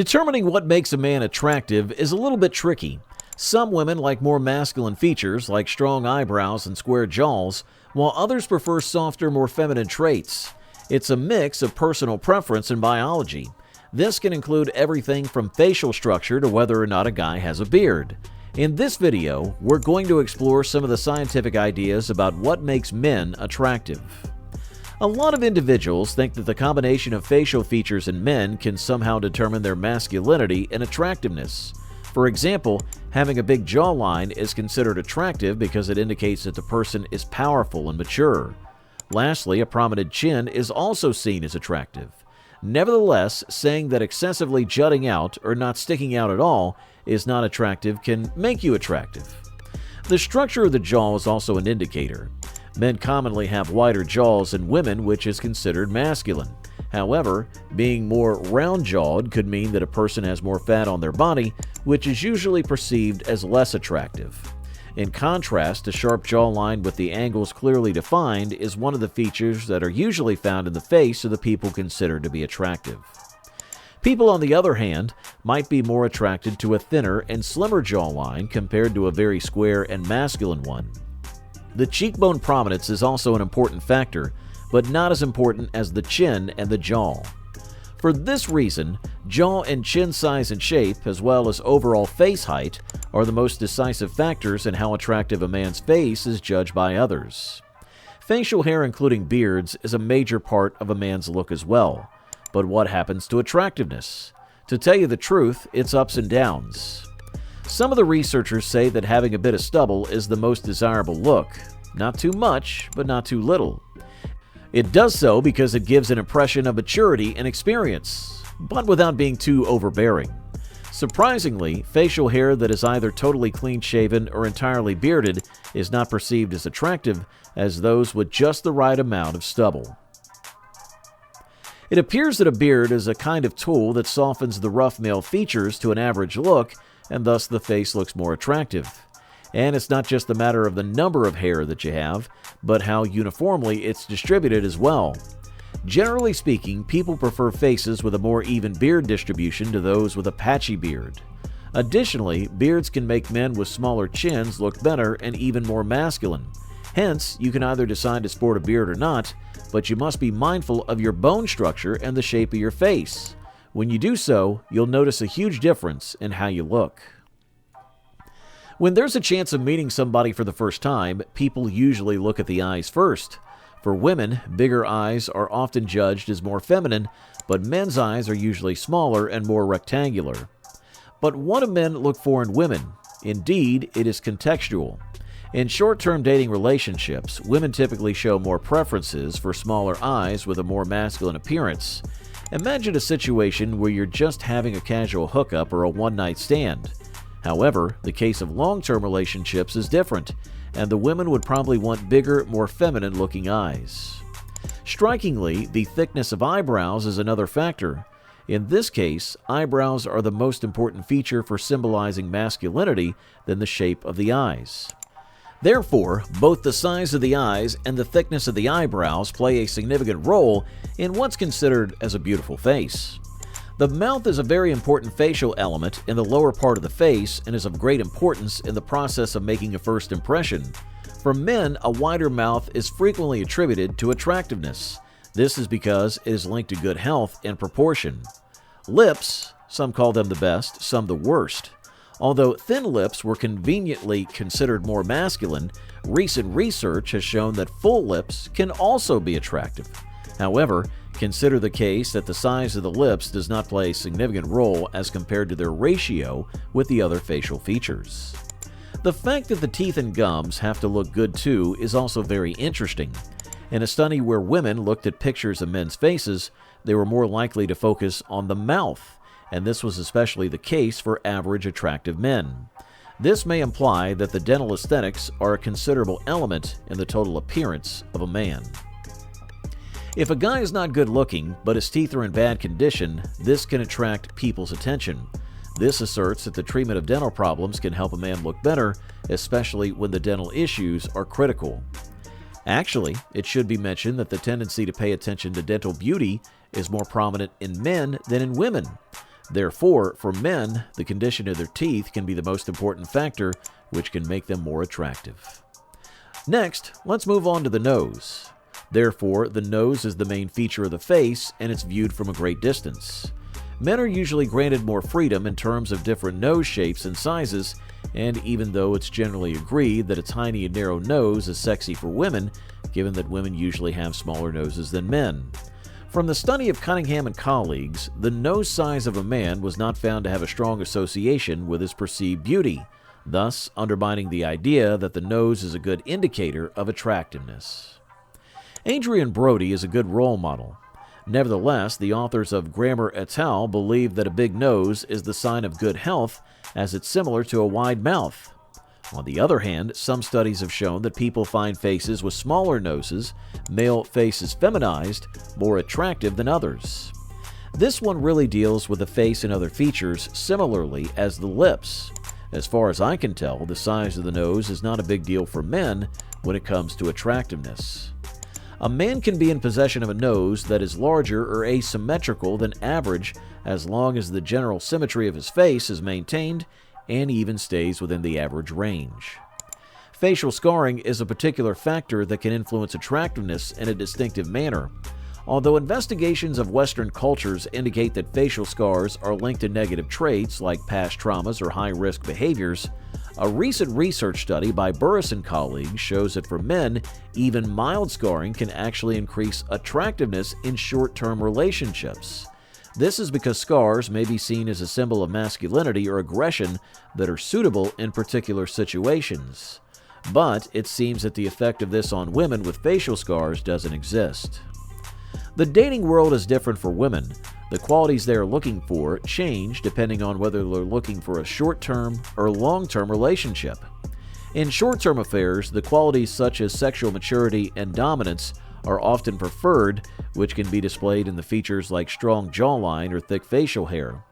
Determining what makes a man attractive is a little bit tricky. Some women like more masculine features, like strong eyebrows and square jaws, while others prefer softer, more feminine traits. It's a mix of personal preference and biology. This can include everything from facial structure to whether or not a guy has a beard. In this video, we're going to explore some of the scientific ideas about what makes men attractive. A lot of individuals think that the combination of facial features in men can somehow determine their masculinity and attractiveness. For example, having a big jawline is considered attractive because it indicates that the person is powerful and mature. Lastly, a prominent chin is also seen as attractive. Nevertheless, saying that excessively jutting out or not sticking out at all is not attractive can make you attractive. The structure of the jaw is also an indicator. Men commonly have wider jaws than women, which is considered masculine. However, being more round-jawed could mean that a person has more fat on their body, which is usually perceived as less attractive. In contrast, a sharp jawline with the angles clearly defined is one of the features that are usually found in the face of the people considered to be attractive. People, on the other hand, might be more attracted to a thinner and slimmer jawline compared to a very square and masculine one. The cheekbone prominence is also an important factor, but not as important as the chin and the jaw. For this reason, jaw and chin size and shape, as well as overall face height, are the most decisive factors in how attractive a man's face is judged by others. Facial hair, including beards, is a major part of a man's look as well. But what happens to attractiveness? To tell you the truth, it's ups and downs. Some of the researchers say that having a bit of stubble is the most desirable look. Not too much, but not too little. It does so because it gives an impression of maturity and experience, but without being too overbearing. Surprisingly, facial hair that is either totally clean-shaven or entirely bearded is not perceived as attractive as those with just the right amount of stubble. It appears that a beard is a kind of tool that softens the rough male features to an average look, and thus the face looks more attractive. And it's not just a matter of the number of hair that you have, but how uniformly it's distributed as well. Generally speaking, people prefer faces with a more even beard distribution to those with a patchy beard. Additionally, beards can make men with smaller chins look better and even more masculine. Hence, you can either decide to sport a beard or not, but you must be mindful of your bone structure and the shape of your face. When you do so, you'll notice a huge difference in how you look. When there's a chance of meeting somebody for the first time, people usually look at the eyes first. For women, bigger eyes are often judged as more feminine, but men's eyes are usually smaller and more rectangular. But what do men look for in women? Indeed, it is contextual. In short-term dating relationships, women typically show more preferences for smaller eyes with a more masculine appearance. Imagine a situation where you're just having a casual hookup or a one-night stand. However, the case of long-term relationships is different, and the women would probably want bigger, more feminine-looking eyes. Strikingly, the thickness of eyebrows is another factor. In this case, eyebrows are the most important feature for symbolizing masculinity than the shape of the eyes. Therefore, both the size of the eyes and the thickness of the eyebrows play a significant role in what's considered as a beautiful face. The mouth is a very important facial element in the lower part of the face and is of great importance in the process of making a first impression. For men, a wider mouth is frequently attributed to attractiveness. This is because it is linked to good health and proportion. Lips, some call them the best, some the worst. Although thin lips were conveniently considered more masculine, recent research has shown that full lips can also be attractive. However, consider the case that the size of the lips does not play a significant role as compared to their ratio with the other facial features. The fact that the teeth and gums have to look good too is also very interesting. In a study where women looked at pictures of men's faces, they were more likely to focus on the mouth, and this was especially the case for average attractive men. This may imply that the dental aesthetics are a considerable element in the total appearance of a man. If a guy is not good looking, but his teeth are in bad condition, this can attract people's attention. This asserts that the treatment of dental problems can help a man look better, especially when the dental issues are critical. Actually, it should be mentioned that the tendency to pay attention to dental beauty is more prominent in men than in women. Therefore, for men, the condition of their teeth can be the most important factor, which can make them more attractive. Next, let's move on to the nose. Therefore, the nose is the main feature of the face, and it's viewed from a great distance. Men are usually granted more freedom in terms of different nose shapes and sizes, and even though it's generally agreed that a tiny and narrow nose is sexy for women, given that women usually have smaller noses than men. From the study of Cunningham and colleagues, the nose size of a man was not found to have a strong association with his perceived beauty, thus undermining the idea that the nose is a good indicator of attractiveness. Adrian Brody is a good role model. Nevertheless, the authors of Grammar et al. Believe that a big nose is the sign of good health, as it's similar to a wide mouth. On the other hand, some studies have shown that people find faces with smaller noses, male faces feminized, more attractive than others. This one really deals with the face and other features similarly as the lips. As far as I can tell, the size of the nose is not a big deal for men when it comes to attractiveness. A man can be in possession of a nose that is larger or asymmetrical than average as long as the general symmetry of his face is maintained and even stays within the average range. Facial scarring is a particular factor that can influence attractiveness in a distinctive manner. Although investigations of Western cultures indicate that facial scars are linked to negative traits like past traumas or high-risk behaviors, a recent research study by Burris and colleagues shows that for men, even mild scarring can actually increase attractiveness in short-term relationships. This is because scars may be seen as a symbol of masculinity or aggression that are suitable in particular situations. But it seems that the effect of this on women with facial scars doesn't exist. The dating world is different for women. The qualities they are looking for change depending on whether they're looking for a short-term or long-term relationship. In short-term affairs, the qualities such as sexual maturity and dominance are often preferred, which can be displayed in the features like strong jawline or thick facial hair.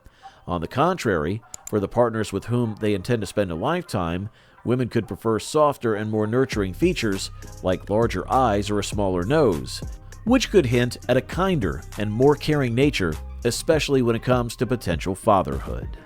On the contrary, for the partners with whom they intend to spend a lifetime, women could prefer softer and more nurturing features like larger eyes or a smaller nose, which could hint at a kinder and more caring nature, especially when it comes to potential fatherhood.